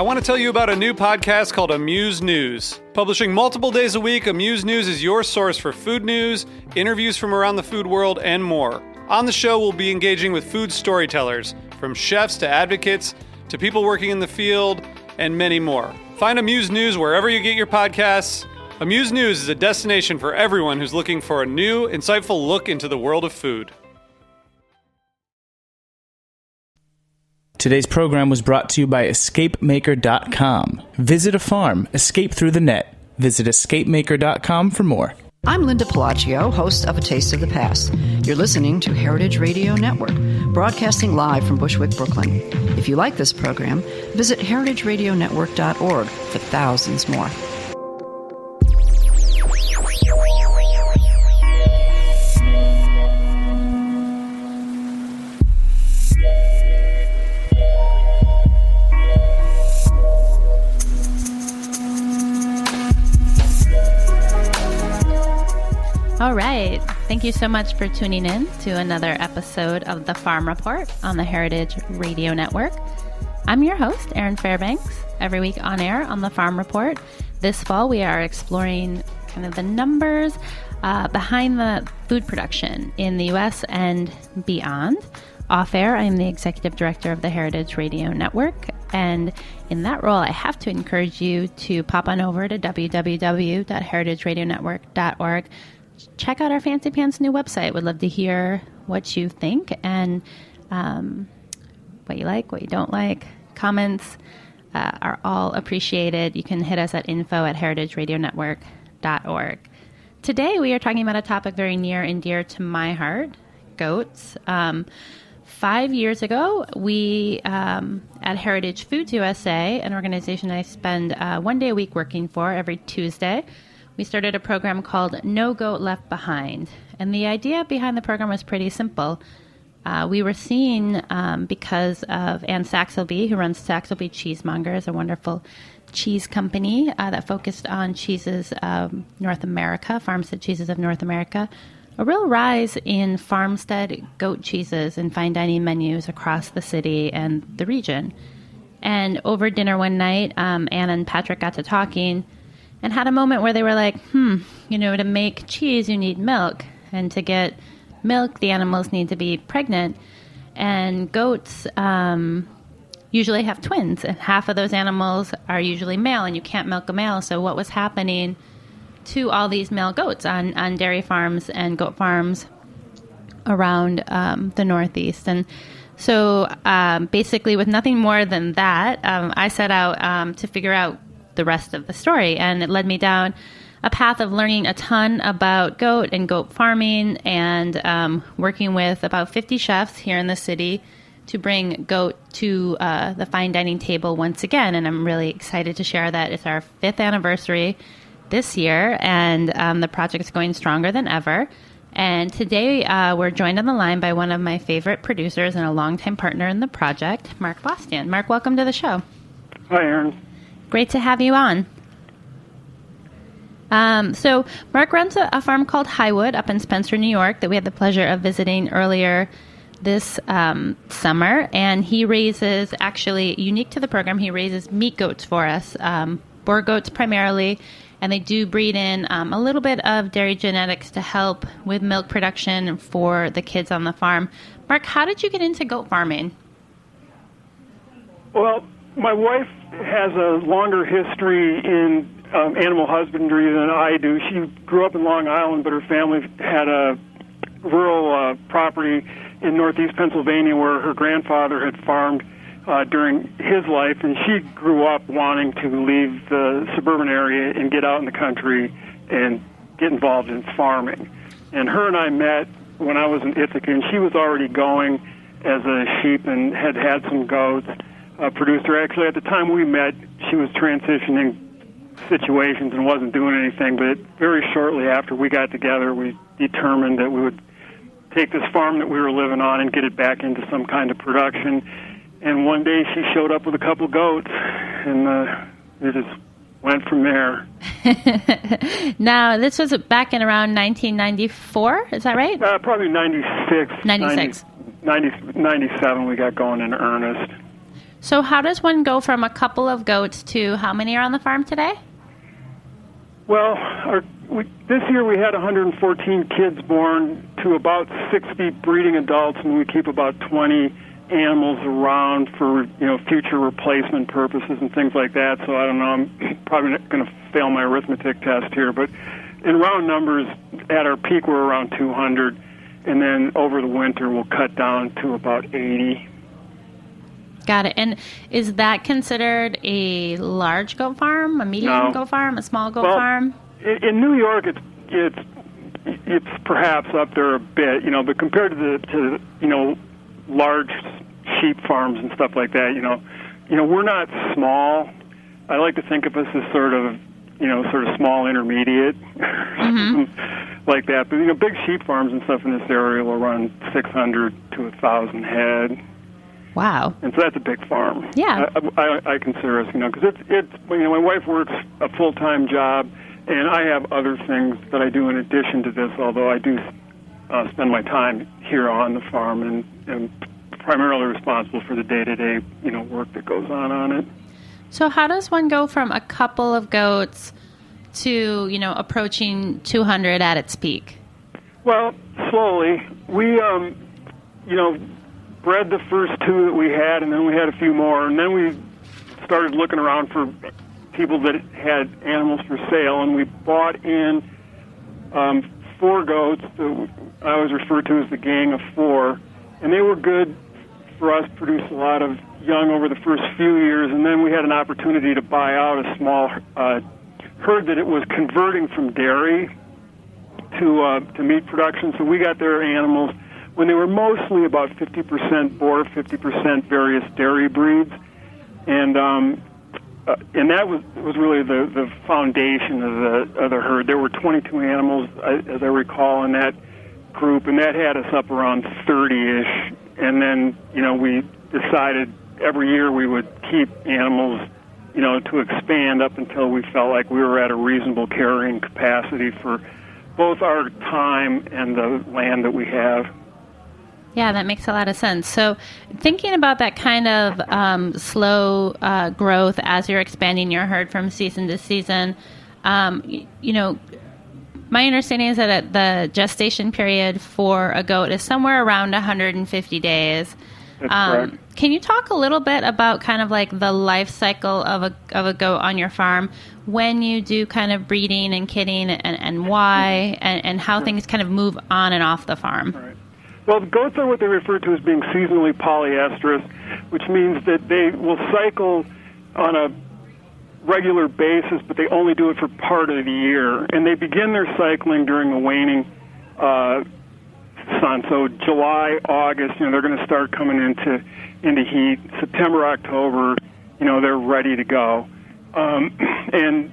I want to tell you about a new podcast called Amuse News. Publishing multiple days a week, Amuse News is your source for food news, interviews from around the food world, and more. On the show, we'll be engaging with food storytellers, from chefs to advocates to people working in the field, and many more. Find Amuse News wherever you get your podcasts. Amuse News is a destination for everyone who's looking for a new, insightful look into the world of food. Today's program was brought to you by EscapeMaker.com. Visit a farm, escape through the net. Visit EscapeMaker.com for more. I'm Linda Pelaccio, host of A Taste of the Past. You're listening to Heritage Radio Network, broadcasting live from Bushwick, Brooklyn. If you like this program, visit heritageradionetwork.org for thousands more. All right. Thank you so much for tuning in to another episode of The Farm Report on the Heritage Radio Network. I'm your host, Erin Fairbanks, every week on air on The Farm Report. This fall, we are exploring kind of the numbers behind the food production in the U.S. and beyond. Off air, I'm the executive director of the Heritage Radio Network, and in that role, I have to encourage you to pop on over to www.heritageradionetwork.org. Check out our Fancy Pants new website. Would love to hear what you think and what you like, what you don't like. Comments are all appreciated. You can hit us at info@heritageradionetwork.org. Today, we are talking about a topic very near and dear to my heart, goats. 5 years ago, we, at Heritage Foods USA, an organization I spend 1 day a week working for every Tuesday, we started a program called No Goat Left Behind. And the idea behind the program was pretty simple. We were seeing, because of Ann Saxelby, who runs Saxelby Cheesemongers, a wonderful cheese company that focused on cheeses of North America, farmstead cheeses of North America, a real rise in farmstead goat cheeses and fine dining menus across the city and the region. And over dinner one night, Ann and Patrick got to talking and had a moment where they were like, to make cheese, you need milk. And to get milk, the animals need to be pregnant. And goats usually have twins. And half of those animals are usually male, and you can't milk a male. So what was happening to all these male goats on dairy farms and goat farms around the Northeast? And so basically, with nothing more than that, I set out to figure out the rest of the story, and it led me down a path of learning a ton about goat and goat farming, and working with about 50 chefs here in the city to bring goat to the fine dining table once again. And I'm really excited to share that it's our 5th anniversary this year, and the project is going stronger than ever. And today we're joined on the line by one of my favorite producers and a longtime partner in the project, Mark Baustian. Mark, welcome to the show. Hi, Erin. Great to have you on. So Mark runs a farm called Highwood up in Spencer, New York, that we had the pleasure of visiting earlier this summer. And he raises, actually unique to the program, he raises meat goats for us, Boer goats primarily. And they do breed in a little bit of dairy genetics to help with milk production for the kids on the farm. Mark, how did you get into goat farming? Well, my wife has a longer history in animal husbandry than I do. She grew up in Long Island, but her family had a rural property in northeast Pennsylvania where her grandfather had farmed during his life, and she grew up wanting to leave the suburban area and get out in the country and get involved in farming. And her and I met when I was in Ithaca, and she was already going as a sheep and had some goats. Producer. Actually, at the time we met, she was transitioning situations and wasn't doing anything, but very shortly after we got together, we determined that we would take this farm that we were living on and get it back into some kind of production. And one day she showed up with a couple of goats, and we just went from there. Now, this was back in around 1994, is that right? Probably 96. 96. 97 we got going in earnest. So how does one go from a couple of goats to how many are on the farm today? Well, this year we had 114 kids born to about 60 breeding adults, and we keep about 20 animals around for future replacement purposes and things like that. So I don't know, I'm probably not going to fail my arithmetic test here, but in round numbers, at our peak we're around 200, and then over the winter we'll cut down to about 80. Got it. And is that considered a large goat farm, a medium goat farm, a small goat farm? In New York, it's perhaps up there a bit, but compared to large sheep farms and stuff like that, we're not small. I like to think of us as sort of small intermediate, like that. But big sheep farms and stuff in this area will run 600 to 1,000 head. Wow. And so that's a big farm. Yeah. I consider us, because it's my wife works a full-time job, and I have other things that I do in addition to this, although I do spend my time here on the farm and primarily responsible for the day-to-day, work that goes on it. So how does one go from a couple of goats to, approaching 200 at its peak? Well, slowly. We, bred the first two that we had, and then we had a few more, and then we started looking around for people that had animals for sale, and we bought in 4 goats that I always refer to as the Gang of 4, and they were good for us, produced a lot of young over the first few years, and then we had an opportunity to buy out a small herd that it was converting from dairy to meat production, so we got their animals when they were mostly about 50% boar, 50% various dairy breeds, and that was really the foundation of the herd. There were 22 animals, as I recall, in that group, and that had us up around 30-ish. And then, we decided every year we would keep animals, to expand up until we felt like we were at a reasonable carrying capacity for both our time and the land that we have. Yeah, that makes a lot of sense. So thinking about that kind of slow growth as you're expanding your herd from season to season, my understanding is that the gestation period for a goat is somewhere around 150 days. That's correct. Can you talk a little bit about kind of like the life cycle of a goat on your farm when you do kind of breeding and kidding and why and how things kind of move on and off the farm? Right. Well, the goats are what they refer to as being seasonally polyestrous, which means that they will cycle on a regular basis, but they only do it for part of the year. And they begin their cycling during the waning sun. So July, August, they're going to start coming into heat. September, October, they're ready to go. And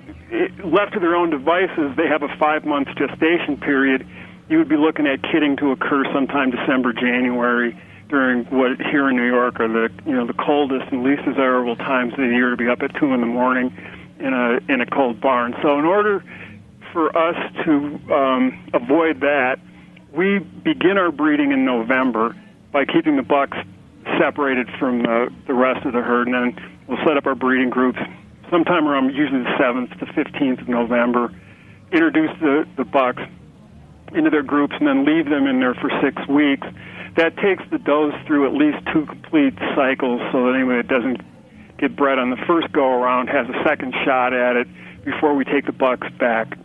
left to their own devices, they have a 5-month gestation period. You would be looking at kidding to occur sometime December, January, during what here in New York are the coldest and least desirable times of the year to be up at 2 in the morning in a cold barn. So in order for us to avoid that, we begin our breeding in November by keeping the bucks separated from the rest of the herd, and then we'll set up our breeding groups sometime around usually the 7th to 15th of November, introduce the bucks into their groups, and then leave them in there for 6 weeks. That takes the does through at least 2 complete cycles, so that anybody that doesn't get bred on the first go-around has a second shot at it before we take the bucks back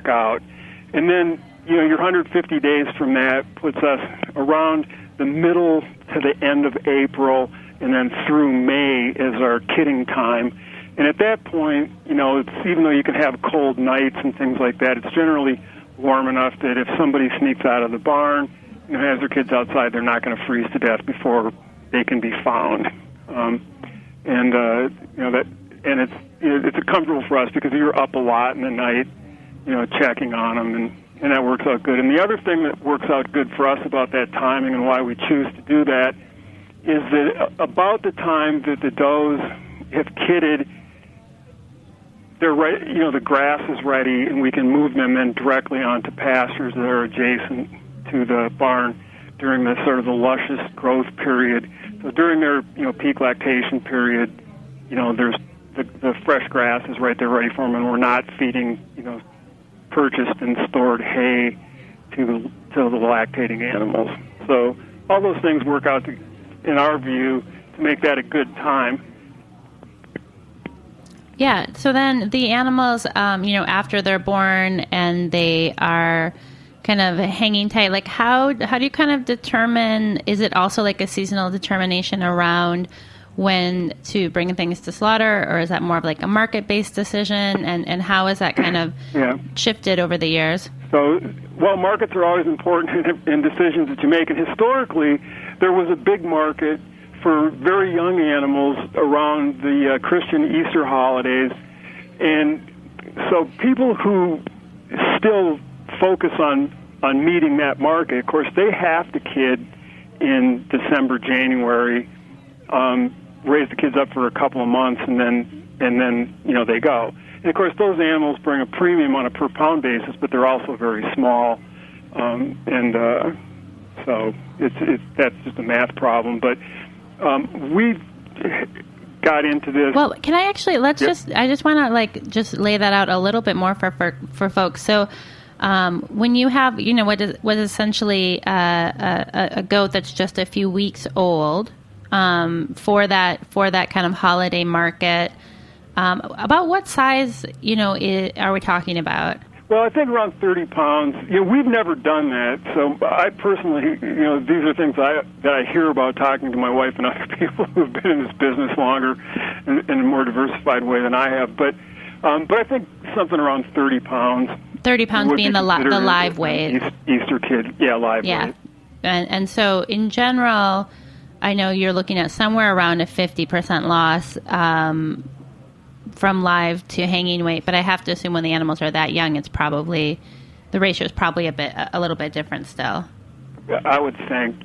out. And then, your 150 days from that puts us around the middle to the end of April, and then through May is our kidding time. And at that point, it's, even though you can have cold nights and things like that, it's generally warm enough that if somebody sneaks out of the barn, has their kids outside, they're not going to freeze to death before they can be found. It's comfortable for us because you're up a lot in the night, checking on them, and that works out good. And the other thing that works out good for us about that timing and why we choose to do that is that about the time that the does have kidded, they're right, the grass is ready, and we can move them then directly onto pastures that are adjacent to the barn during the sort of the luscious growth period. So during their peak lactation period, there's the fresh grass is right there ready for them, and we're not feeding purchased and stored hay to the lactating animals. So all those things work out in our view to make that a good time. Yeah. So then the animals, after they're born and they are kind of hanging tight, like how do you kind of determine, is it also like a seasonal determination around when to bring things to slaughter, or is that more of like a market-based decision, and how is that kind of shifted over the years? So, markets are always important in decisions that you make, and historically there was a big market for very young animals around the Christian Easter holidays, and so people who still focus on meeting that market, of course, they have to kid in December, January, raise the kids up for a couple of months, and then they go. And of course, those animals bring a premium on a per pound basis, but they're also very small, so that's just a math problem. But we got into this. Well, can I actually I just want to just lay that out a little bit more for folks. So. When you have, what is essentially a goat that's just a few weeks old, for that kind of holiday market, about what size, are we talking about? Well, I think around 30 pounds. We've never done that, so I personally, these are things that I hear about talking to my wife and other people who've been in this business longer in a more diversified way than I have. But I think something around 30 pounds. 30 pounds being the live weight. Easter kid, live weight. And so in general, I know you're looking at somewhere around a 50% loss from live to hanging weight, but I have to assume when the animals are that young, it's probably, the ratio is probably a little bit different still. I would think.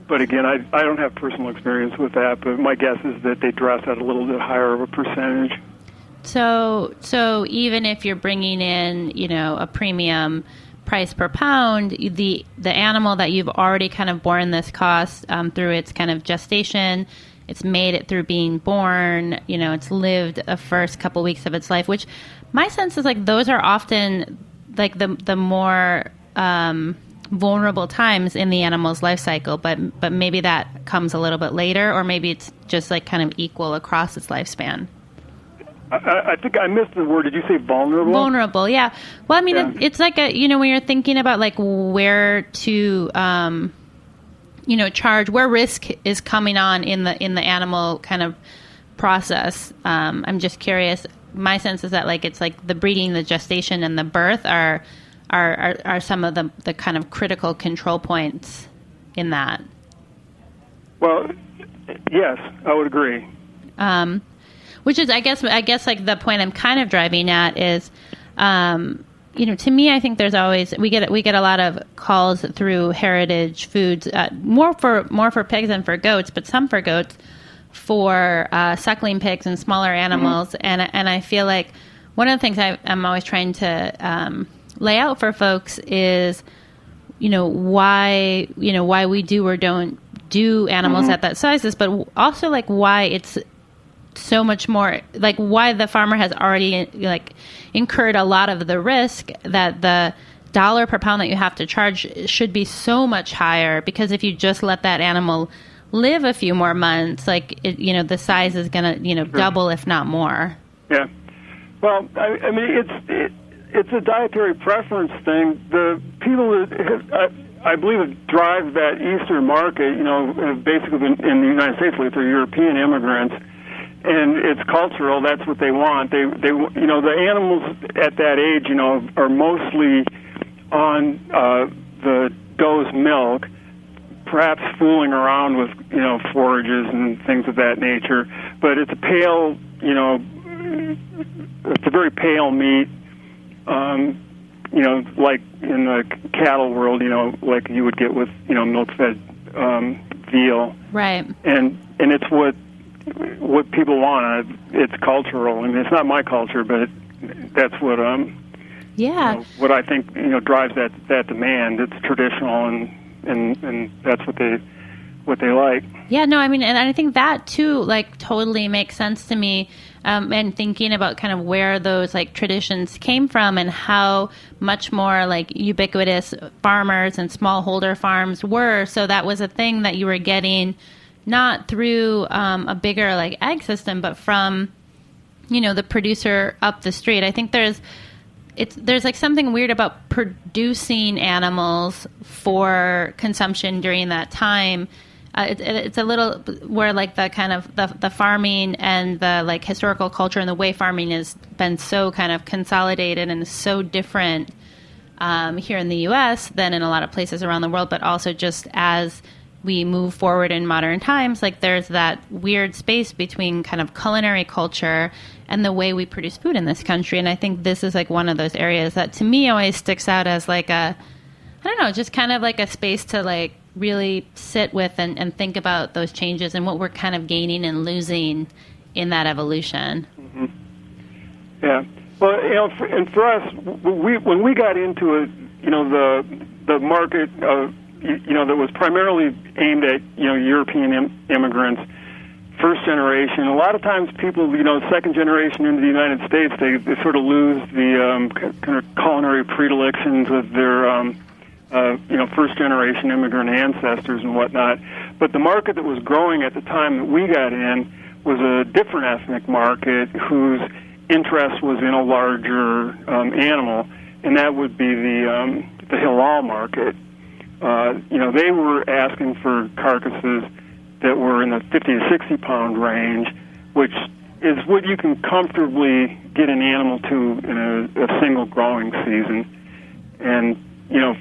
But again, I don't have personal experience with that, but my guess is that they dress at a little bit higher of a percentage. So even if you're bringing in, a premium price per pound, the animal that you've already kind of borne this cost through its kind of gestation, it's made it through being born, it's lived the first couple weeks of its life, which my sense is like those are often like the more vulnerable times in the animal's life cycle, but maybe that comes a little bit later, or maybe it's just like kind of equal across its lifespan. I think I missed the word. Did you say vulnerable? Vulnerable, yeah. Well, I mean, it's like when you're thinking about like where to, charge, where risk is coming on in the animal kind of process. I'm just curious. My sense is that like it's like the breeding, the gestation, and the birth are some of the kind of critical control points in that. Well, yes, I would agree. Which is, I guess, like the point I'm kind of driving at is, to me, I think there's always we get a lot of calls through Heritage Foods, more for pigs than for goats, but some for goats, for suckling pigs and smaller animals, and I feel like one of the things I'm always trying to lay out for folks is, why we do or don't do animals at that sizes, but also like why it's so much more, like why the farmer has already like incurred a lot of the risk, that the dollar per pound that you have to charge should be so much higher, because if you just let that animal live a few more months, like the size is going to double if not more. Yeah. Well, I mean it's a dietary preference thing. The people that I believe that drive that Eastern market, have basically been in the United States, like they're European immigrants. And it's cultural. That's what they want. They the animals at that age, are mostly on the doe's milk, perhaps fooling around with, forages and things of that nature. But it's a pale, it's a very pale meat. Like in the cattle world, like you would get with, milk-fed veal. Right. And it's what people want. It's cultural. I mean, it's not my culture, but that's what what I think drives that demand. It's traditional, and and that's what they like. Yeah, no, I mean, and I think that too, like, totally makes sense to me. And thinking about kind of where those like traditions came from and how much more like ubiquitous farmers and smallholder farms were. So that was a thing that you were getting not through a bigger like ag system, but from, you know, the producer up the street. I think there's like something weird about producing animals for consumption during that time. It's a little where like the kind of the farming and the like historical culture and the way farming has been so kind of consolidated and so different here in the U.S. than in a lot of places around the world. But also just as we move forward in modern times, like there's that weird space between kind of culinary culture and the way we produce food in this country. And I think this is like one of those areas that to me always sticks out as like I don't know, just kind of like a space to like really sit with and think about those changes and what we're kind of gaining and losing in that evolution. Mm-hmm. Yeah. Well, you know, and for us, when we got into it, you know, the market, you know, that was primarily aimed at, you know, European immigrants, first generation. A lot of times people, you know, second generation into the United States, they sort of lose the kind of culinary predilections of their you know, first-generation immigrant ancestors and whatnot. But the market that was growing at the time that we got in was a different ethnic market whose interest was in a larger animal, and that would be the halal market. You know, they were asking for carcasses that were in the 50 to 60-pound range, which is what you can comfortably get an animal to in a single growing season. And you know,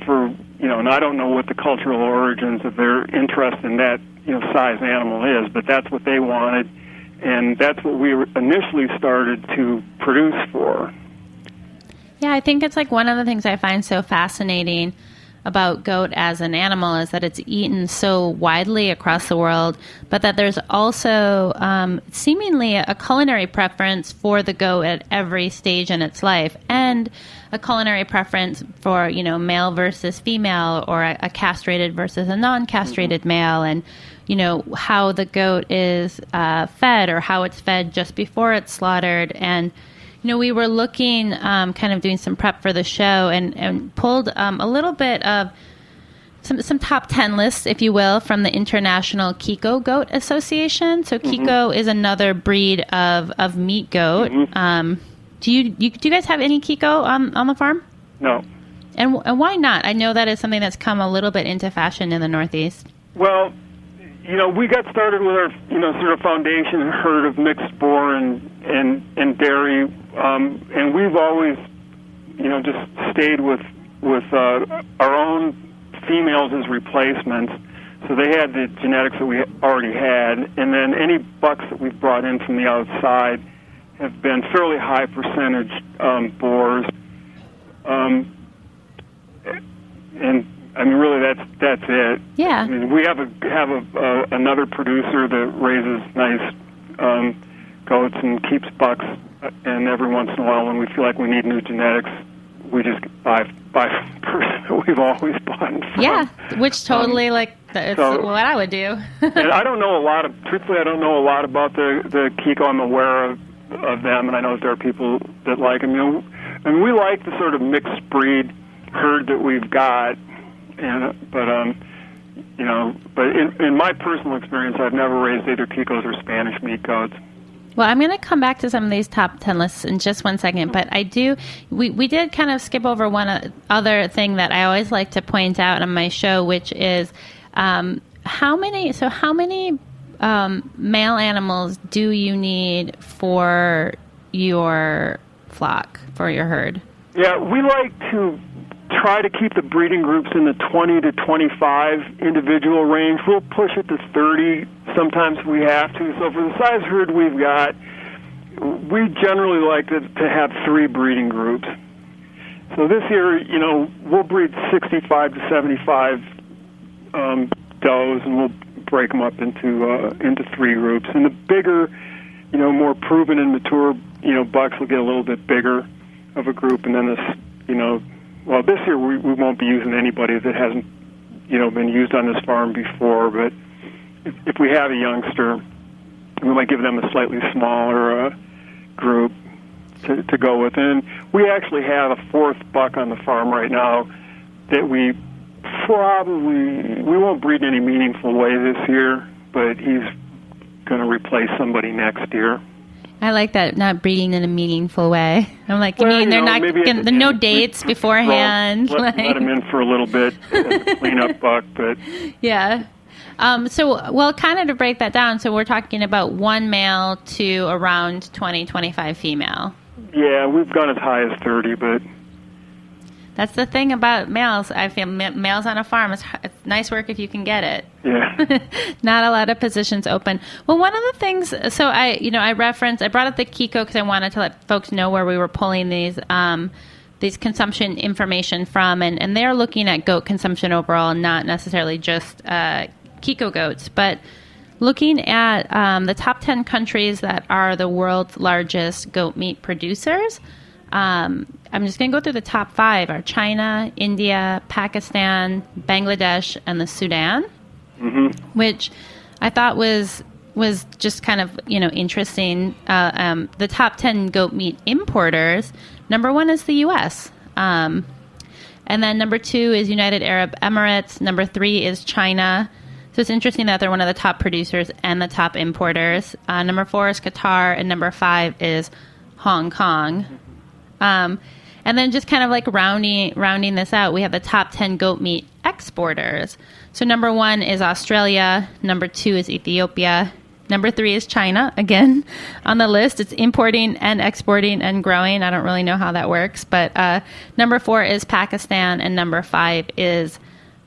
and I don't know what the cultural origins of their interest in that, you know, size animal is, but that's what they wanted, and that's what we initially started to produce for. Yeah, I think it's like one of the things I find so fascinating about goat as an animal is that it's eaten so widely across the world, but that there's also seemingly a culinary preference for the goat at every stage in its life, and a culinary preference for, you know, male versus female, or a castrated versus a non-castrated male, and, you know, how the goat is fed or how it's fed just before it's slaughtered. And you know, we were looking, kind of doing some prep for the show, and pulled a little bit of some top 10 lists, if you will, from the International Kiko Goat Association. So Kiko is another breed of meat goat. Do you guys have any Kiko on the farm? No. And why not? I know that is something that's come a little bit into fashion in the Northeast. Well, you know, we got started with our, you know, sort of foundation and herd of mixed boar and dairy, and we've always, you know, just stayed with our own females as replacements. So they had the genetics that we already had, and then any bucks that we've brought in from the outside have been fairly high percentage boars, and I mean, really, that's it. Yeah. I mean, we have another producer that raises nice goats and keeps bucks, and every once in a while, when we feel like we need new genetics, we just buy from the person that we've always bought from. Yeah, which totally it's what I would do. And I don't know truthfully, I don't know a lot about the Kiko. I'm aware of them, and I know that there are people that like them. You know, and we like the sort of mixed breed herd that we've got. But in my personal experience, I've never raised either Kikos or Spanish meat goats. Well, I'm going to come back to some of these top 10 lists in just one second, but we did kind of skip over one other thing that I always like to point out on my show, which is how many male animals do you need for your flock, for your herd? Yeah, we like to try to keep the breeding groups in the 20 to 25 individual range. We'll push it to 30 sometimes if we have to. So for the size herd we've got, we generally like to have 3 breeding groups. So this year, you know, we'll breed 65 to 75 does, and we'll break them up into 3 groups. And the bigger, you know, more proven and mature, you know, bucks will get a little bit bigger of a group, and then this, you know, well, this year we won't be using anybody that hasn't been used on this farm before, but if we have a youngster, we might give them a slightly smaller group to go with. And we actually have a fourth buck on the farm right now that we won't breed in any meaningful way this year, but he's going to replace somebody next year. I like that, not breeding in a meaningful way. I'm like, you mean they're not getting no dates beforehand? Let him in for a little bit as a cleanup buck, but yeah. So kind of to break that down, so we're talking about one male to around 20, 25 female. Yeah, we've gone as high as 30, but that's the thing about males. I feel males on a farm, it's nice work if you can get it. Yeah. Not a lot of positions open. Well, one of the things, so I brought up the Kiko because I wanted to let folks know where we were pulling these consumption information from, and they're looking at goat consumption overall, not necessarily just Kiko goats, but looking at the top 10 countries that are the world's largest goat meat producers. I'm just going to go through the top 5 are China, India, Pakistan, Bangladesh, and the Sudan, which I thought was just kind of, interesting. The top 10 goat meat importers, number 1 is the U.S., and then number 2 is United Arab Emirates, number 3 is China. So it's interesting that they're one of the top producers and the top importers. Number 4 is Qatar, and number 5 is Hong Kong. And then just kind of like rounding this out, we have the top 10 goat meat exporters. So number 1 is Australia. Number 2 is Ethiopia. Number 3 is China, again, on the list. It's importing and exporting and growing. I don't really know how that works. But number 4 is Pakistan, and number 5 is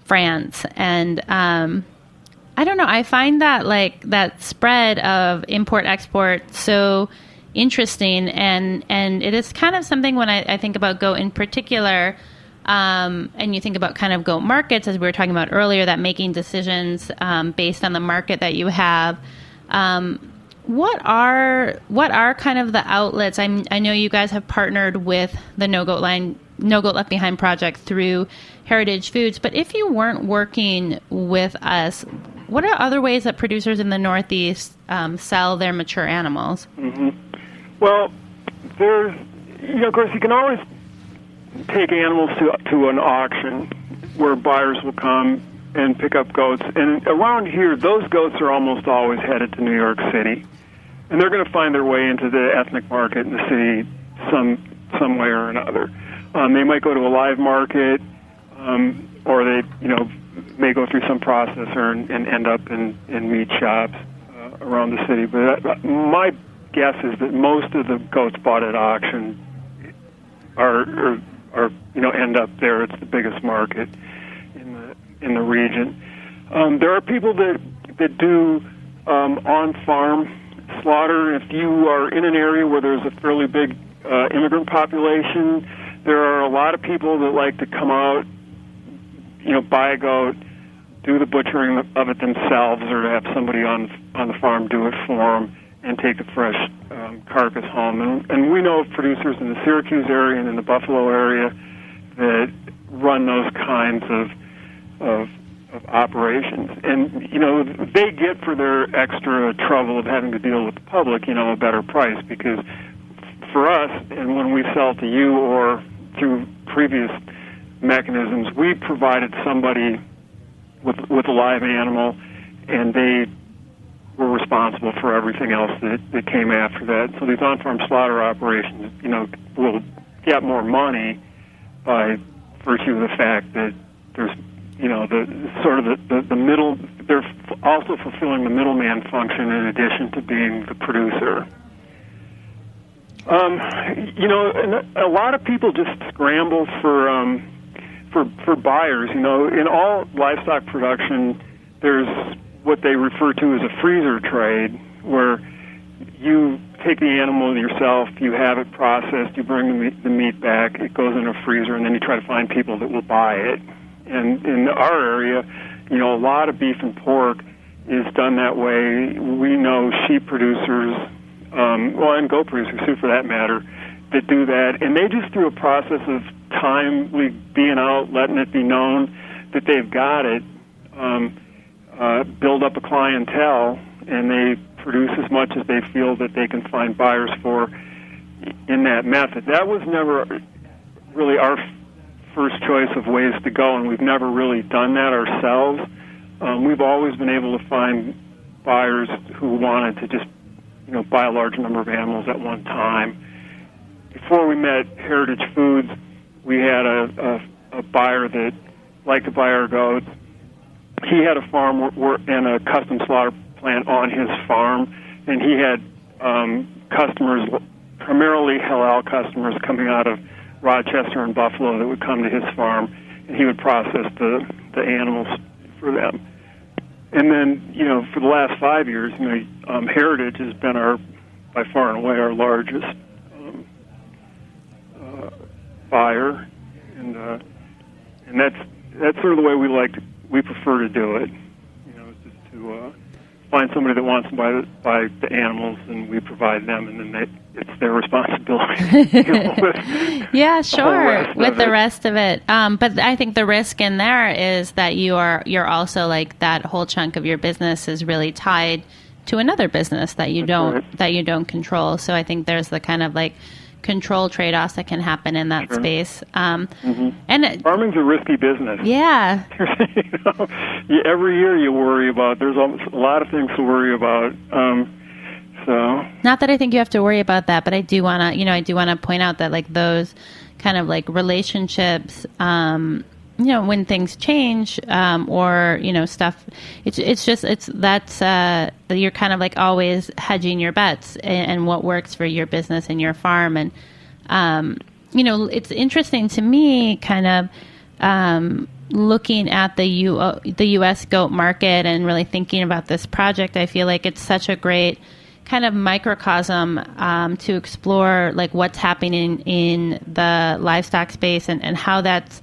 France. And I don't know. I find that that spread of import-export so interesting, and it is kind of something when I think about goat in particular, and you think about kind of goat markets, as we were talking about earlier, that making decisions based on the market that you have. What are kind of the outlets? I know you guys have partnered with the No Goat Left Behind project through Heritage Foods, but if you weren't working with us, what are other ways that producers in the Northeast sell their mature animals? Mm-hmm. Well, there's, of course, you can always take animals to an auction where buyers will come and pick up goats. And around here, those goats are almost always headed to New York City. And they're going to find their way into the ethnic market in the city some way or another. They might go to a live market, or they, may go through some processor and end up in meat shops around the city. But my guess is that most of the goats bought at auction are end up there. It's the biggest market in the region. There are people that do on-farm slaughter. If you are in an area where there's a fairly big immigrant population, there are a lot of people that like to come out, buy a goat, do the butchering of it themselves, or to have somebody on the farm do it for them, and take the fresh carcass home. And we know of producers in the Syracuse area and in the Buffalo area that run those kinds of operations. And, they get for their extra trouble of having to deal with the public, a better price, because for us, and when we sell to you or through previous mechanisms, we provided somebody with a live animal, and they were responsible for everything else that came after that. So these on-farm slaughter operations, will get more money by virtue of the fact that there's, the middle, they're also fulfilling the middleman function in addition to being the producer. And a lot of people just scramble for buyers. In all livestock production, there's what they refer to as a freezer trade, where you take the animal yourself, you have it processed, you bring the meat back, it goes in a freezer, and then you try to find people that will buy it. And in our area, a lot of beef and pork is done that way. We know sheep producers, and goat producers too, for that matter, that do that, and they just through a process of timely being out, letting it be known that they've got it, build up a clientele, and they produce as much as they feel that they can find buyers for in that method. That was never really our first choice of ways to go, and we've never really done that ourselves. We've always been able to find buyers who wanted to just, buy a large number of animals at one time. Before we met Heritage Foods, we had a buyer that liked to buy our goats. He had a farm and a custom slaughter plant on his farm, and he had customers, primarily halal customers, coming out of Rochester and Buffalo that would come to his farm, and he would process the animals for them. And then, for the last 5 years, Heritage has been by far and away our largest buyer, and that's sort of the way we prefer to do it. Is just to find somebody that wants to buy the animals, and we provide them, and then it's their responsibility. Yeah, sure, with the rest of it. But I think the risk in there is that you're also like that whole chunk of your business is really tied to another business that you don't control. So I think there's the kind of like control trade-offs that can happen in that space. And farming's a risky business. Yeah. Every year you worry about. There's a lot of things to worry about. So not that I think you have to worry about that, but I do want to point out that like those kind of like relationships, when things change, or stuff, that's you're kind of like always hedging your bets and what works for your business and your farm. And it's interesting to me kind of looking at the U.S. goat market and really thinking about this project. I feel like it's such a great kind of microcosm to explore like what's happening in the livestock space and how that's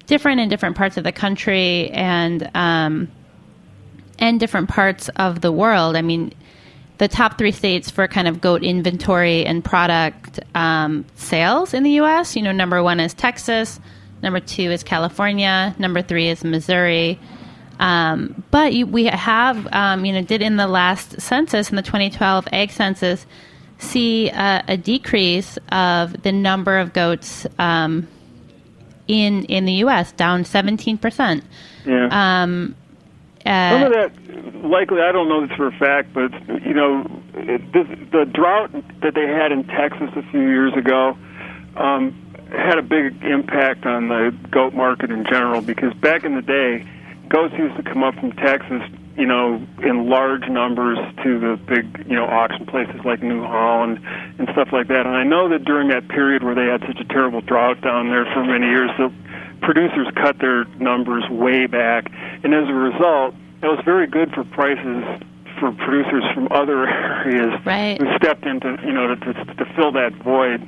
different in different parts of the country and different parts of the world. I mean, the top 3 states for kind of goat inventory and product sales in the U.S., number 1 is Texas, number 2 is California, number 3 is Missouri. But we have, did in the last census, in the 2012 ag census, see a decrease of the number of goats in the U.S., down 17%. Yeah. Some of that, likely, I don't know this for a fact, but, the drought that they had in Texas a few years ago had a big impact on the goat market in general, because back in the day, goats used to come up from Texas, in large numbers to the big, auction places like New Holland and stuff like that. And I know that during that period where they had such a terrible drought down there for many years, the producers cut their numbers way back. And as a result, it was very good for prices for producers from other areas right. who stepped into, to fill that void.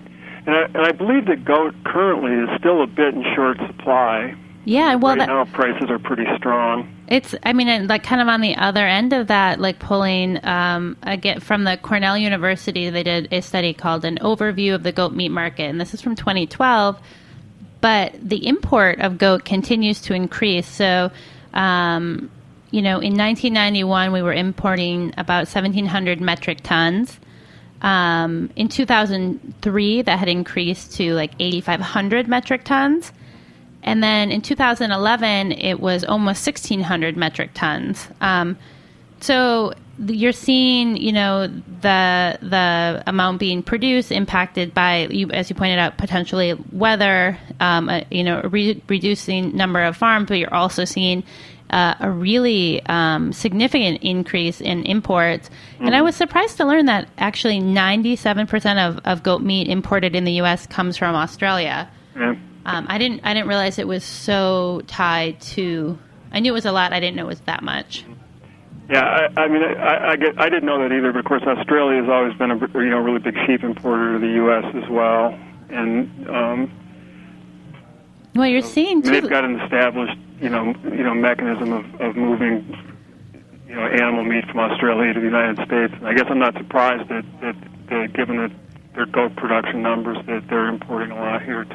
And I believe that goat currently is still a bit in short supply. Yeah, well, right now prices are pretty strong. And like kind of on the other end of that, like pulling again from the Cornell University, they did a study called An Overview of the Goat Meat Market, and this is from 2012. But the import of goat continues to increase. So, in 1991, we were importing about 1,700 metric tons. In 2003, that had increased to like 8,500 metric tons. And then in 2011, it was almost 1,600 metric tons. So you're seeing, the amount being produced impacted by, as you pointed out, potentially weather, reducing number of farms, but you're also seeing a really significant increase in imports. Mm-hmm. And I was surprised to learn that actually 97% of goat meat imported in the U.S. comes from Australia. Yeah. I didn't realize it was so tied to. I knew it was a lot. I didn't know it was that much. Yeah, I didn't know that either. But of course, Australia has always been a really big sheep importer to the U.S. as well, and well, you're seeing too. They've got an established mechanism of moving animal meat from Australia to the United States. And I guess I'm not surprised that given that their goat production numbers, that they're importing a lot here.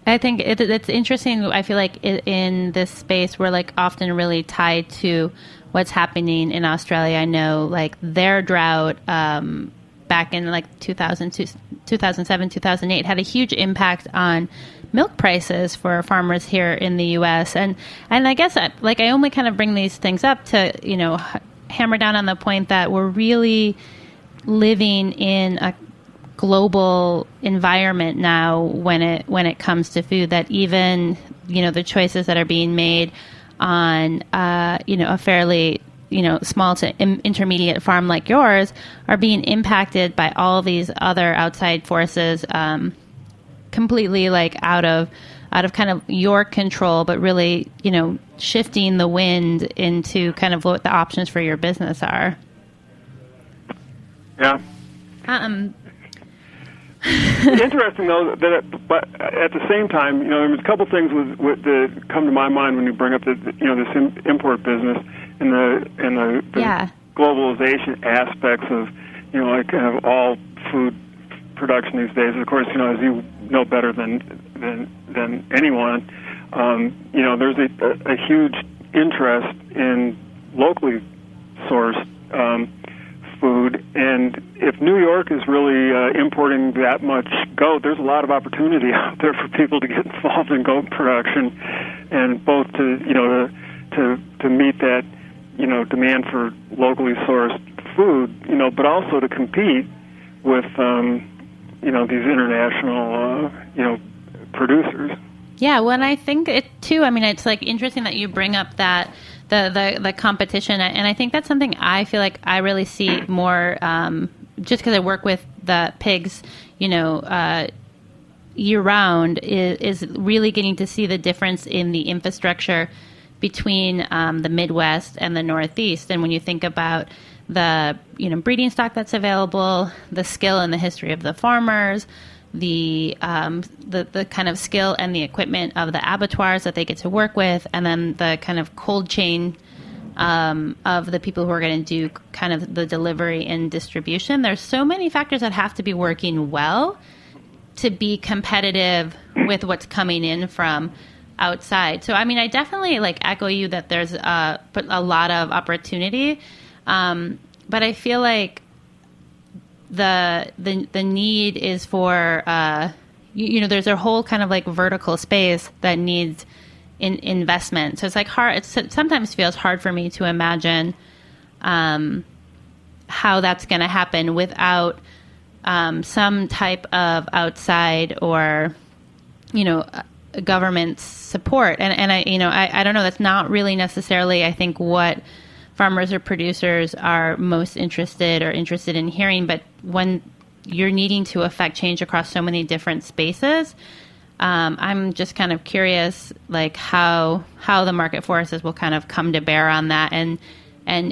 I think it's interesting. I feel like in this space, we're like often really tied to what's happening in Australia. I know like their drought back in like 2007, 2008 had a huge impact on milk prices for farmers here in the U.S. And I guess I only kind of bring these things up to, hammer down on the point that we're really living in a global environment now when it comes to food, that even the choices that are being made on a fairly small to intermediate farm like yours are being impacted by all these other outside forces, completely like out of kind of your control, but really shifting the wind into kind of what the options for your business are. Yeah. Interesting, though, but at the same time, there's a couple things that come to my mind when you bring up this import business and the globalization aspects of like kind of all food production these days. Of course, as you know better than anyone, there's a huge interest in locally sourced food, and if New York is really importing that much goat, there's a lot of opportunity out there for people to get involved in goat production, and both to meet that demand for locally sourced food, but also to compete with these international producers. Yeah, well, and I think it too. I mean, it's like interesting that you bring up that the competition, and I think that's something I feel like I really see more, just because I work with the pigs, year round, is really getting to see the difference in the infrastructure between the Midwest and the Northeast. And when you think about the breeding stock that's available, the skill and the history of the farmers, the kind of skill and the equipment of the abattoirs that they get to work with, and then the kind of cold chain of the people who are going to do kind of the delivery and distribution. There's so many factors that have to be working well to be competitive with what's coming in from outside. So, I mean, I definitely echo you that there's a lot of opportunity, but I feel like the need is for there's a whole kind of vertical space that needs investment. So it's hard. It sometimes feels hard for me to imagine how that's going to happen without some type of outside or government support. And I don't know. That's not really necessarily, I think, what farmers or producers are most interested in hearing. But when you're needing to affect change across so many different spaces, I'm just kind of curious, how the market forces will kind of come to bear on that, and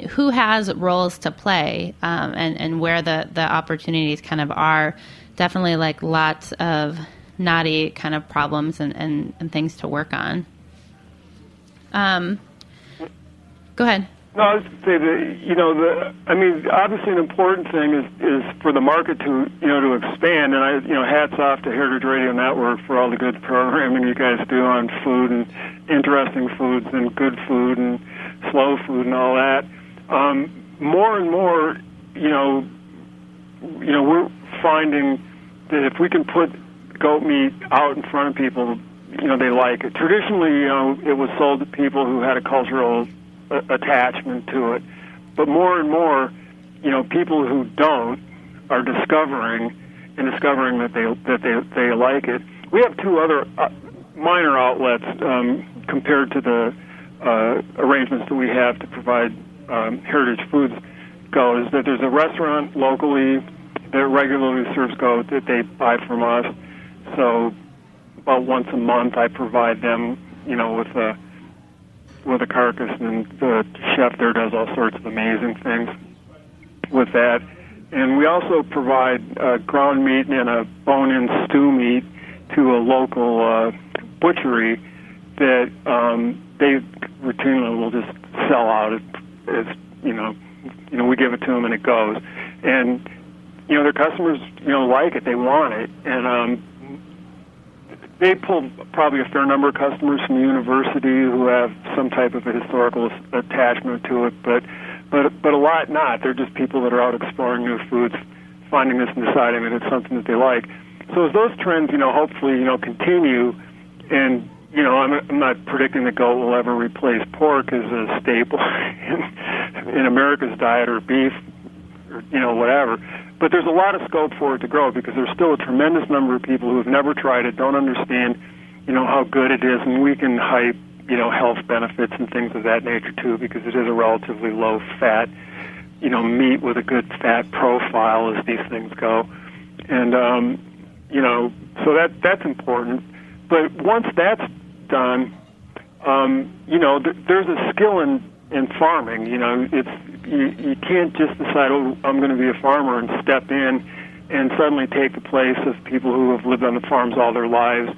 who has roles to play, and where the opportunities kind of are. Definitely lots of knotty kind of problems and things to work on. Go ahead. No, I was going to say that, obviously an important thing is for the market to expand, and hats off to Heritage Radio Network for all the good programming you guys do on food and interesting foods and good food and slow food and all that. More and more, we're finding that if we can put goat meat out in front of people, they like it. Traditionally, it was sold to people who had a cultural attachment to it, but more and more, people who don't are discovering that they like it. We have two other minor outlets compared to the arrangements that we have to provide heritage foods. Is that there's a restaurant locally that regularly serves goat that they buy from us. So about once a month, I provide them, with a carcass, and the chef there does all sorts of amazing things with that. And we also provide ground meat and a bone-in stew meat to a local butchery that they routinely will just sell out as we give it to them and it goes. And their customers like it, they want it, and they pull probably a fair number of customers from the university who have some type of a historical attachment to it, but a lot not. They're just people that are out exploring new foods, finding this and deciding that it's something that they like. So as those trends, hopefully, continue, and I'm not predicting that goat will ever replace pork as a staple in America's diet, or beef, or whatever. But there's a lot of scope for it to grow, because there's still a tremendous number of people who have never tried it, don't understand, how good it is, and we can hype, health benefits and things of that nature too, because it is a relatively low-fat, meat with a good fat profile as these things go, and so that's important. But once that's done, there's a skill in farming. You can't just decide, I'm going to be a farmer, and step in and suddenly take the place of people who have lived on the farms all their lives,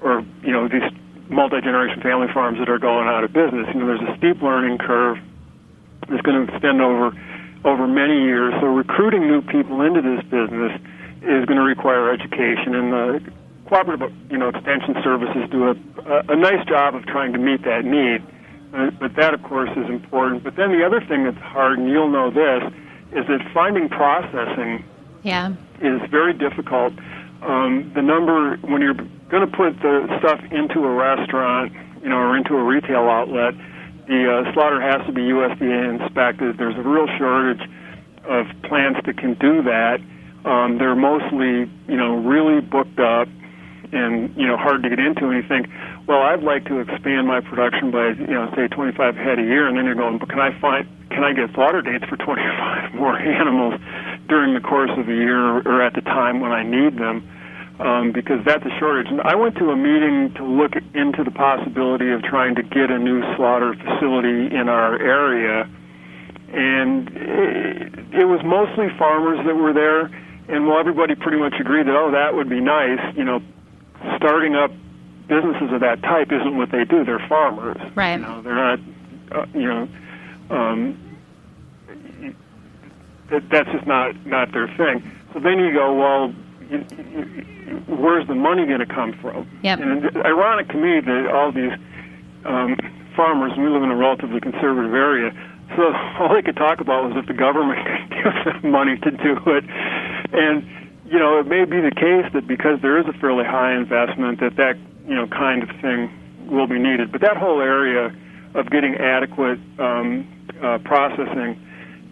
or these multi-generation family farms that are going out of business. There's a steep learning curve that's going to extend over many years. So recruiting new people into this business is going to require education, and the cooperative extension services do a nice job of trying to meet that need. But that, of course, is important. But then the other thing that's hard, and you'll know this, is that finding processing is very difficult. The number, when you're going to put the stuff into a restaurant, or into a retail outlet, the slaughter has to be USDA inspected. There's a real shortage of plants that can do that. They're mostly, really booked up and, hard to get into. And you think, well, I'd like to expand my production by, say 25 head a year. And then you're going, but can I get slaughter dates for 25 more animals during the course of the year, or at the time when I need them? Because that's a shortage. And I went to a meeting to look into the possibility of trying to get a new slaughter facility in our area. And it was mostly farmers that were there. And while everybody pretty much agreed that, that would be nice, starting up businesses of that type isn't what they do. They're farmers. Right. They're not, that's just not their thing. So then you go, well, where's the money going to come from? Yep. And it's ironic to me that all these farmers, and we live in a relatively conservative area, so all they could talk about was if the government could give them money to do it. And, it may be the case that because there is a fairly high investment that kind of thing will be needed. But that whole area of getting adequate processing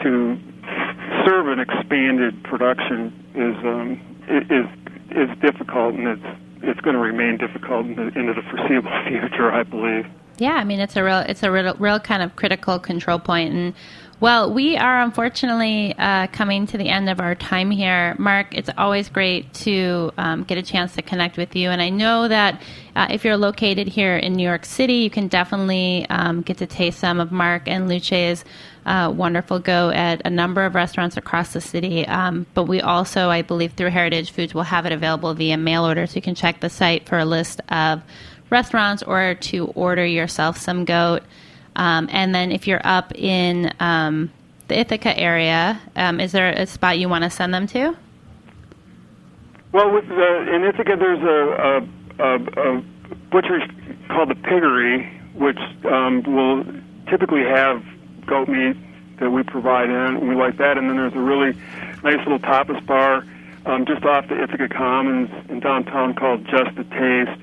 to serve an expanded production is difficult, and it's going to remain difficult into the foreseeable future, I believe. Yeah, I mean, it's a real kind of critical control point. And well, we are unfortunately coming to the end of our time here. Mark, it's always great to get a chance to connect with you. And I know that if you're located here in New York City, you can definitely get to taste some of Mark and Luce's wonderful goat at a number of restaurants across the city. But we also, I believe, through Heritage Foods, will have it available via mail order. So you can check the site for a list of restaurants or to order yourself some goat. And then if you're up in the Ithaca area, is there a spot you want to send them to? Well, in Ithaca, there's a butcher called the Piggery, which will typically have goat meat that we provide in. We like that. And then there's a really nice little tapas bar just off the Ithaca Commons in downtown called Just a Taste.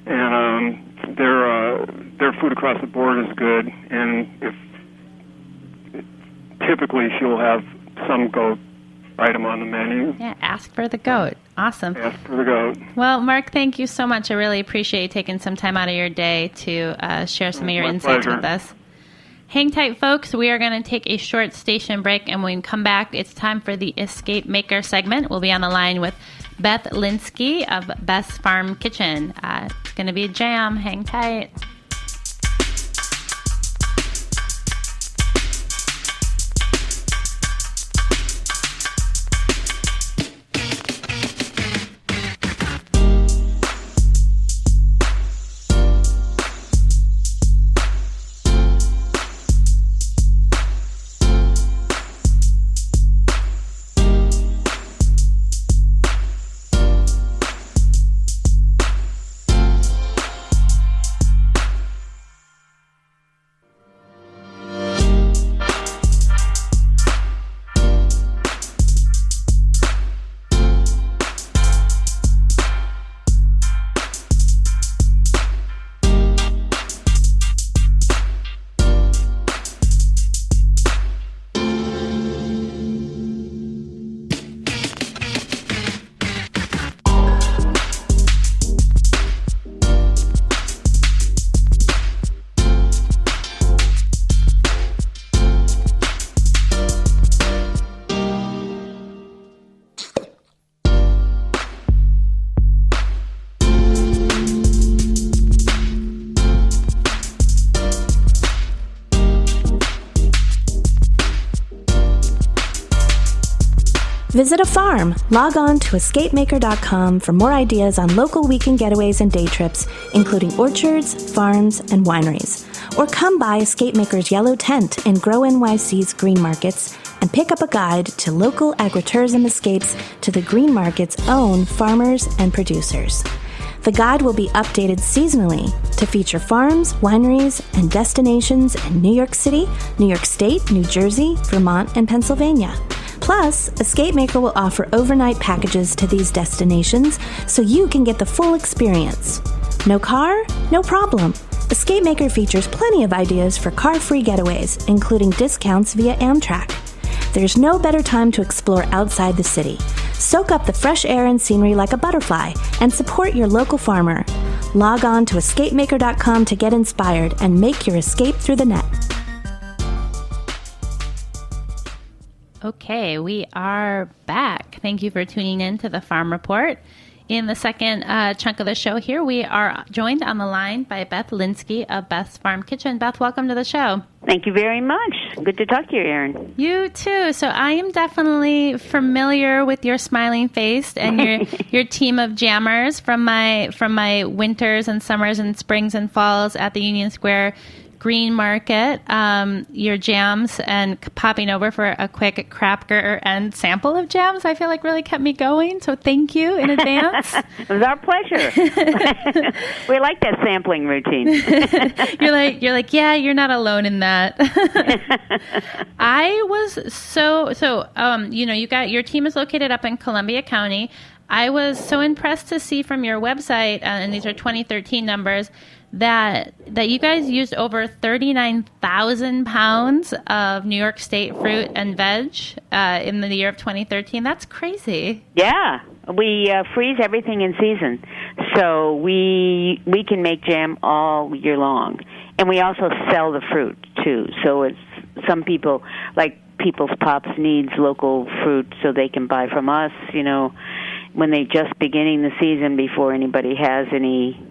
And their food across the board is good, and typically she'll have some goat item on the menu. Yeah, ask for the goat. Awesome. Ask for the goat. Well, Mark, thank you so much. I really appreciate you taking some time out of your day to share some of your insights with us. Hang tight, folks. We are going to take a short station break, and when we come back, it's time for the Escape Maker segment. We'll be on the line with Beth Linsky of Beth's Farm Kitchen. It's going to be a jam. Hang tight. Visit a farm. Log on to escapemaker.com for more ideas on local weekend getaways and day trips, including orchards, farms, and wineries. Or come by Escape Maker's yellow tent in Grow NYC's green markets and pick up a guide to local agritourism escapes to the green market's own farmers and producers. The guide will be updated seasonally to feature farms, wineries, and destinations in New York City, New York State, New Jersey, Vermont, and Pennsylvania. Plus, Escape Maker will offer overnight packages to these destinations so you can get the full experience. No car? No problem. Escape Maker features plenty of ideas for car-free getaways, including discounts via Amtrak. There's no better time to explore outside the city. Soak up the fresh air and scenery like a butterfly and support your local farmer. Log on to escapemaker.com to get inspired and make your escape through the net. Okay, we are back. Thank you for tuning in to the Farm Report. In the second chunk of the show here, we are joined on the line by Beth Linsky of Beth's Farm Kitchen. Beth, welcome to the show. Thank you very much. Good to talk to you, Erin. You too. So I am definitely familiar with your smiling face and your team of jammers from my winters and summers and springs and falls at the Union Square Green Market, your jams and popping over for a quick cracker and sample of jams, I feel like really kept me going. So thank you in advance. It was our pleasure. We like that sampling routine. You're like, yeah, you're not alone in that. I was so you got your team is located up in Columbia County. I was so impressed to see from your website, and these are 2013 numbers, that you guys used over 39,000 pounds of New York State fruit and veg in the year of 2013. That's crazy. Yeah, we freeze everything in season, so we can make jam all year long, and we also sell the fruit too. So it's some people like People's Pops needs local fruit, so they can buy from us. When they're just beginning the season before anybody has any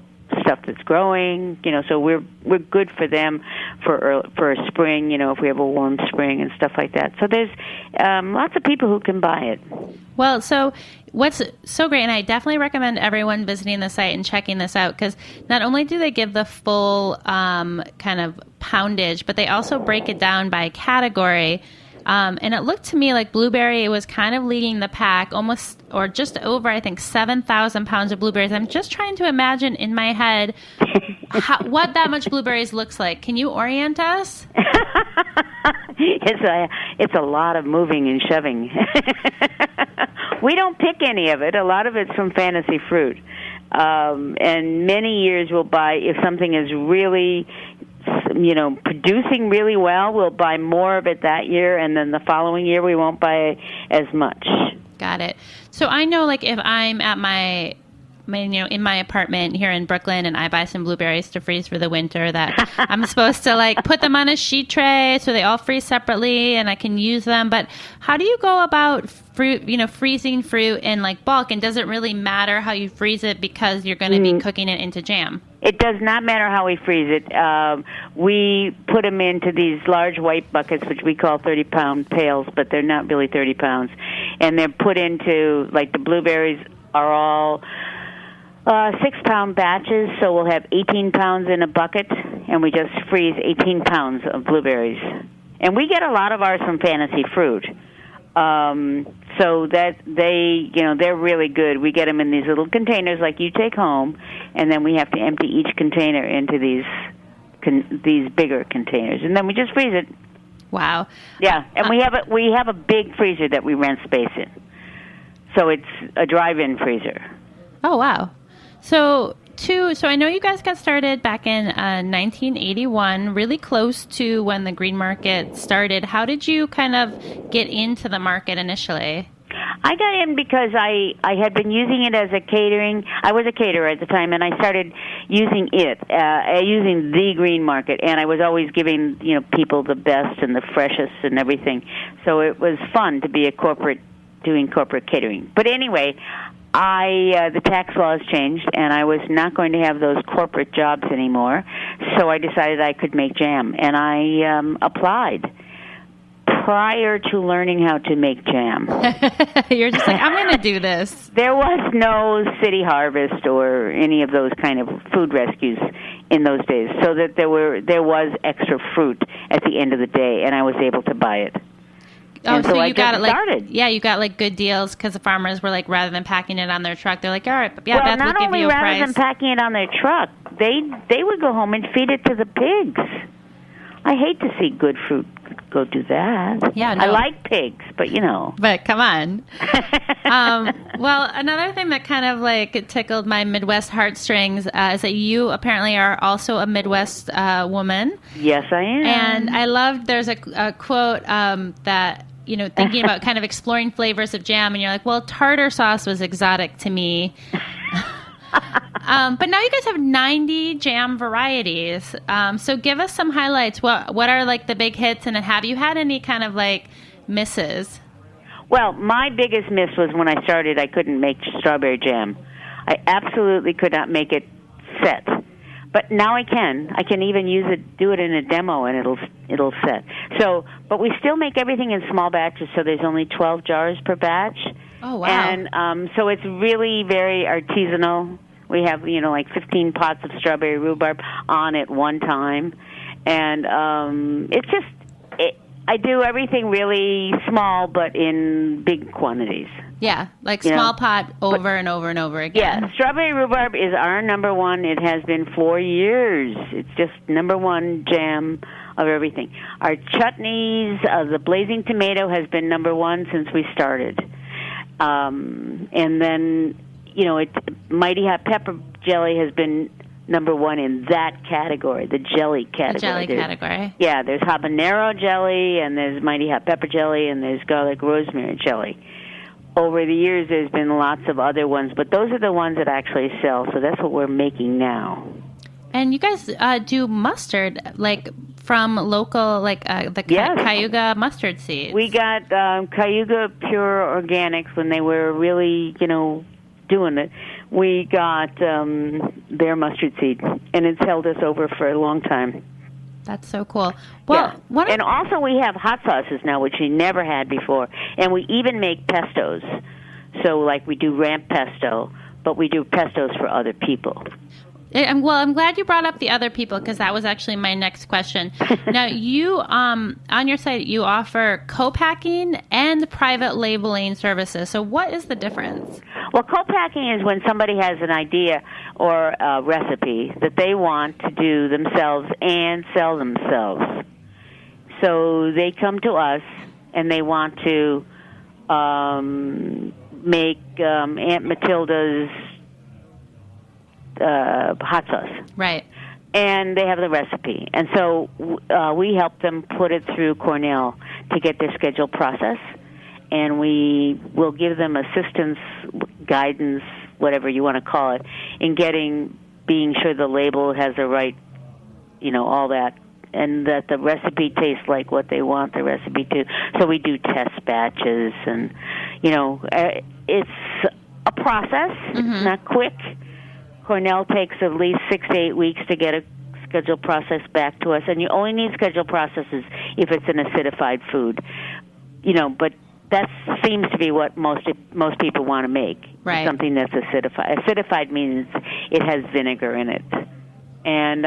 stuff that's growing, so we're good for them for a spring, if we have a warm spring and stuff like that. So there's lots of people who can buy it. Well, so what's so great, and I definitely recommend everyone visiting the site and checking this out, because not only do they give the full kind of poundage, but they also break it down by category. And it looked to me like blueberry was kind of leading the pack, almost or just over, I think, 7,000 pounds of blueberries. I'm just trying to imagine in my head what that much blueberries looks like. Can you orient us? It's a lot of moving and shoving. We don't pick any of it. A lot of it's from Fantasy Fruit. And many years we'll buy, if something is really producing really well, we'll buy more of it that year, and then the following year we won't buy as much. Got it. So I know, like, if I'm at my in my apartment here in Brooklyn and I buy some blueberries to freeze for the winter, that I'm supposed to like put them on a sheet tray so they all freeze separately and I can use them. But how do you go about freezing fruit in like bulk? And does it really matter how you freeze it because you're going to be cooking it into jam? It does not matter how we freeze it. We put them into these large white buckets, which we call 30-pound pails, but they're not really 30 pounds. And they're put into, like, the blueberries are all 6-pound batches, so we'll have 18 pounds in a bucket, and we just freeze 18 pounds of blueberries. And we get a lot of ours from Fantasy Fruit. So that they're really good. We get them in these little containers like you take home, and then we have to empty each container into these bigger containers, and then we just freeze it. Wow. Yeah, and we have a big freezer that we rent space in. So it's a drive-in freezer. Oh, wow. So I know you guys got started back in 1981, really close to when the green market started. How did you kind of get into the market initially? I got in because I had been using it as a catering. I was a caterer at the time, and I started using using the green market, and I was always giving people the best and the freshest and everything. So it was fun to be doing corporate catering. But anyway, the tax laws changed, and I was not going to have those corporate jobs anymore. So I decided I could make jam, and I applied prior to learning how to make jam. You're just like, I'm going to do this. There was no City Harvest or any of those kind of food rescues in those days, so that there was extra fruit at the end of the day, and I was able to buy it. Oh, and so I you got it like started. Yeah, you got like good deals because the farmers were like, rather than packing it on their truck, they're like, all right, yeah, well, Beth will not give only you a rather price. than packing it on their truck, they would go home and feed it to the pigs. I hate to see good fruit go do that. Yeah, no. I like pigs, but you know. But come on. Well, another thing that kind of like tickled my Midwest heartstrings is that you apparently are also a Midwest woman. Yes, I am. And I loved, there's a quote that, you know, thinking about kind of exploring flavors of jam, and you're like, well, tartar sauce was exotic to me. But now you guys have 90 jam varieties. So give us some highlights. What are like the big hits, and have you had any kind of like misses? Well, my biggest miss was when I started, I couldn't make strawberry jam. I absolutely could not make it set. But now I can. I can even do it in a demo, and it'll set. So, but we still make everything in small batches, so there's only 12 jars per batch. Oh, wow. And so it's really very artisanal. We have, you know, like 15 pots of strawberry rhubarb on at one time. And it's just, I do everything really small, but in big quantities. Yeah, like small pot over and over and over again. Yeah, strawberry rhubarb is our number one. It has been for years. It's just number one jam of everything. Our chutneys, the blazing tomato has been number one since we started. And then, you know, Mighty Hot Pepper Jelly has been number one in that category, the jelly category. The jelly category. Yeah, there's habanero jelly, and there's Mighty Hot Pepper Jelly, and there's garlic rosemary jelly. Over the years, there's been lots of other ones, but those are the ones that actually sell, so that's what we're making now. And you guys do mustard, like from local, like the Cayuga mustard seeds. We got Cayuga Pure Organics when they were really, you know, doing it. We got their mustard seed, and it's held us over for a long time. That's so cool. Well, yeah. And also we have hot sauces now, which we never had before. And we even make pestos. So, like, we do ramp pesto, but we do pestos for other people. I'm glad you brought up the other people, because that was actually my next question. Now, you, on your site, you offer co-packing and private labeling services. So what is the difference? Well, co-packing is when somebody has an idea or a recipe that they want to do themselves and sell themselves. So they come to us and they want to make Aunt Matilda's hot sauce. Right. And they have the recipe. And so we help them put it through Cornell to get their schedule process. And we will give them assistance, guidance, whatever you want to call it, in being sure the label has the right, you know, all that, and that the recipe tastes like what they want the recipe to. So we do test batches, and, you know, it's a process. Mm-hmm. It's not quick. Cornell takes at least 6 to 8 weeks to get a schedule process back to us, and you only need schedule processes if it's an acidified food, you know. But that seems to be what most people want to make. Right. Something that's acidified. Acidified means it has vinegar in it, and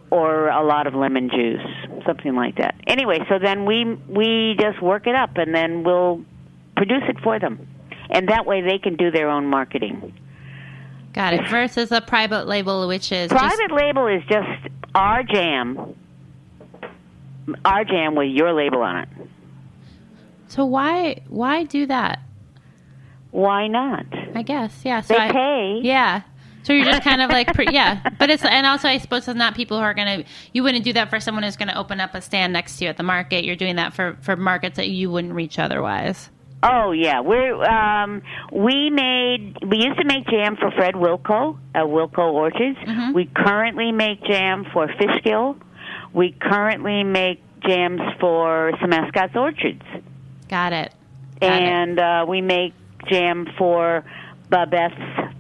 or a lot of lemon juice, something like that. Anyway, so then we just work it up, and then we'll produce it for them, and that way they can do their own marketing. Got it. Versus a private label, which is private label is just our jam with your label on it. So why do that? Why not? I guess, yeah. So they pay. Yeah. So you're just kind of like, yeah. But and also I suppose it's not people who are you wouldn't do that for someone who's going to open up a stand next to you at the market. You're doing that for markets that you wouldn't reach otherwise. Oh yeah, we used to make jam for Fred Wilco at Wilco Orchards. Mm-hmm. We currently make jam for Fishkill. We currently make jams for Semascot's Orchards. Got it. We make jam for Babette's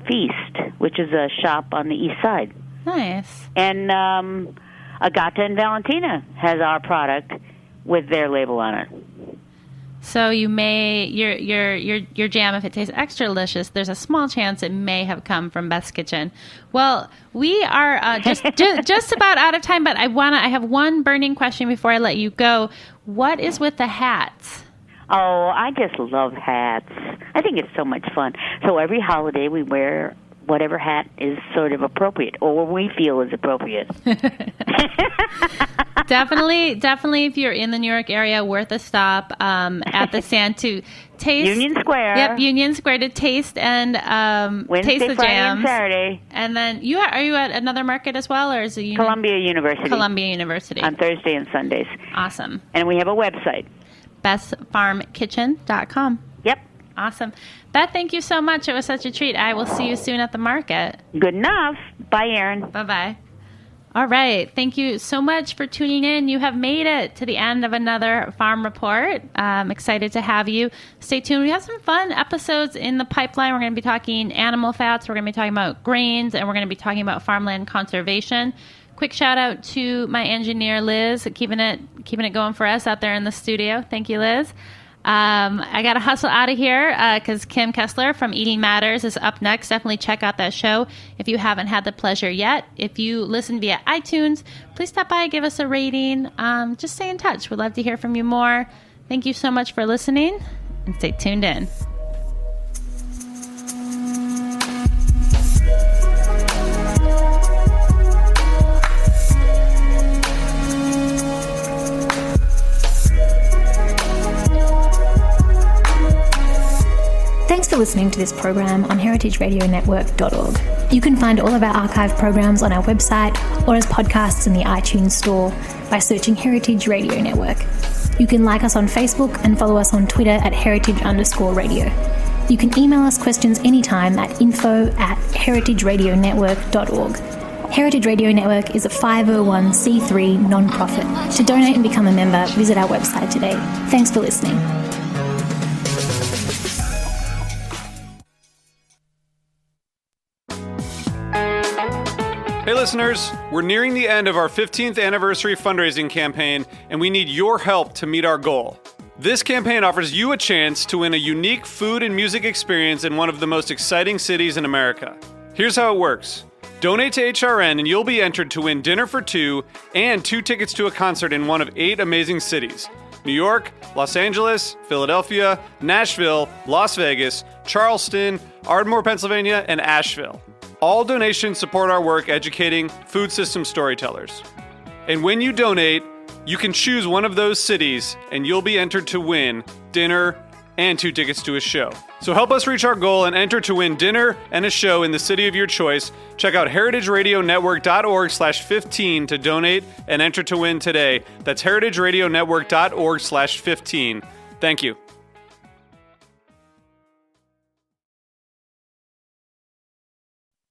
Feast, which is a shop on the east side. Nice. And Agata and Valentina has our product with their label on it. So you may your jam, if it tastes extra delicious, there's a small chance it may have come from Beth's Kitchen. Well, we are just about out of time, but I have one burning question before I let you go. What is with the hats? Oh, I just love hats. I think it's so much fun. So every holiday we wear whatever hat is sort of appropriate, or we feel is appropriate. Definitely, if you're in the New York area, worth a stop at the stand to taste Union Square. Yep, Union Square to taste and Wednesday, taste the Friday, jams. and Saturday. And then are you at another market as well, or is it Columbia University? Columbia University On Thursday and Sundays. Awesome. And we have a website. Beth'sFarmKitchen.com. Yep. Awesome. Beth, thank you so much. It was such a treat. I will see you soon at the market. Good enough. Bye, Erin. Bye-bye. All right. Thank you so much for tuning in. You have made it to the end of another Farm Report. I'm excited to have you. Stay tuned. We have some fun episodes in the pipeline. We're going to be talking animal fats. We're going to be talking about grains, and we're going to be talking about farmland conservation. Quick shout out to my engineer, Liz, keeping it going for us out there in the studio. Thank you, Liz. I got to hustle out of here because Kim Kessler from Eating Matters is up next. Definitely check out that show if you haven't had the pleasure yet. If you listen via iTunes, please stop by and give us a rating. Just stay in touch. We'd love to hear from you more. Thank you so much for listening, and stay tuned in. Thanks for listening to this program on heritageradionetwork.org. You can find all of our archive programs on our website or as podcasts in the iTunes store by searching Heritage Radio Network. You can like us on Facebook and follow us on Twitter at heritage_radio. You can email us questions anytime at info@heritageradionetwork.org. Heritage Radio Network is a 501c3 non-profit. To donate and become a member, visit our website today. Thanks for listening. Hey listeners, we're nearing the end of our 15th anniversary fundraising campaign, and we need your help to meet our goal. This campaign offers you a chance to win a unique food and music experience in one of the most exciting cities in America. Here's how it works. Donate to HRN and you'll be entered to win dinner for two and 2 tickets to a concert in one of 8 amazing cities: New York, Los Angeles, Philadelphia, Nashville, Las Vegas, Charleston, Ardmore, Pennsylvania, and Asheville. All donations support our work educating food system storytellers. And when you donate, you can choose one of those cities and you'll be entered to win dinner and 2 tickets to a show. So help us reach our goal and enter to win dinner and a show in the city of your choice. Check out heritageradionetwork.org/15 to donate and enter to win today. That's heritageradionetwork.org/15. Thank you.